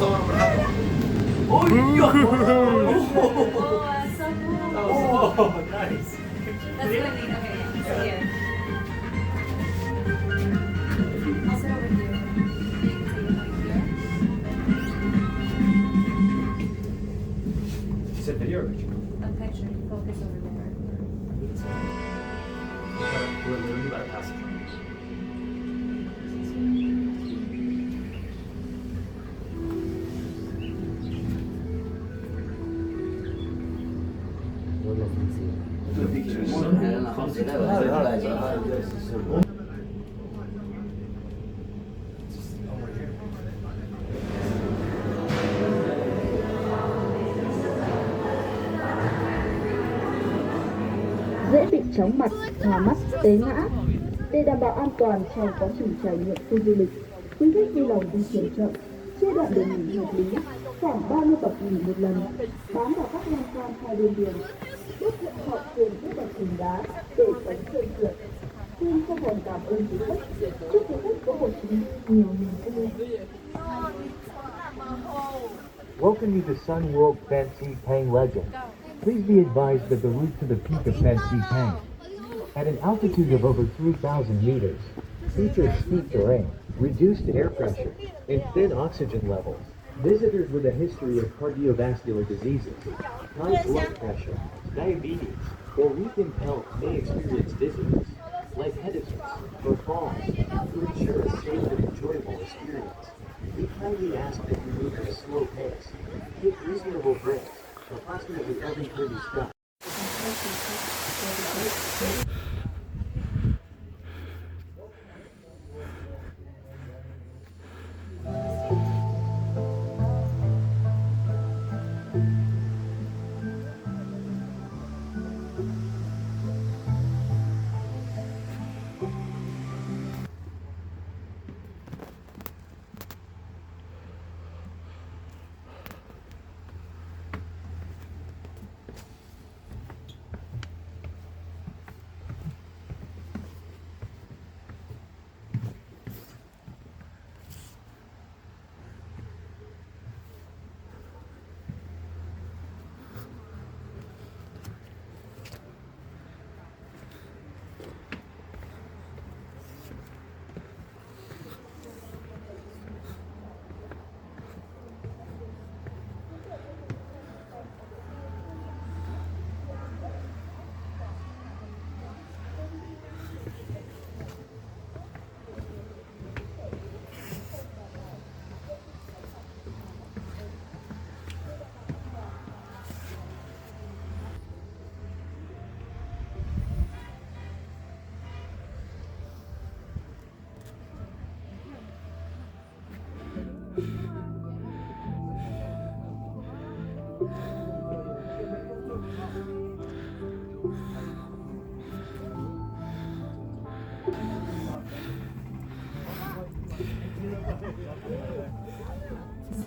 صور براحتك. Oh, nice. That's what I mean. Okay, yeah. So here. I'll sit over here. You can take it like here. Is it video or picture? A picture. Focus over there. We're literally about to pass it. Dễ bị chóng mặt, hòa mắt, té ngã. Để đảm bảo an toàn trong quá trình trải nghiệm khu du lịch, quý khách vui lòng di chuyển chậm, chia đoạn đường nghỉ hợp lý, khoảng 30 bậc nghỉ một lần, bám vào các lan can hai bên đường. Bước hiện họ thường các bậc thềm đá để tránh trơn trượt. Xin chân thành cảm ơn quý khách. Chúc quý khách có một chuyến đi nhiều niềm vui. Welcome you to Sun World Fansipan Legend. Please be advised that the route to the peak of Fansipan, at an altitude of over 3,000 meters, features steep terrain, reduced air pressure, and thin oxygen levels. Visitors with a history of cardiovascular diseases, high blood pressure, diabetes, or weakened health may experience dizziness, lightheadedness, or falls. To ensure a safe and enjoyable experience, we kindly ask that you move at a slow pace, take reasonable breaks, approximately every 30 steps.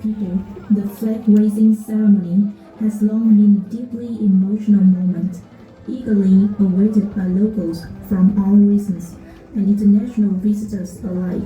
People, the flag-raising ceremony has long been a deeply emotional moment, eagerly awaited by locals from all regions and international visitors alike.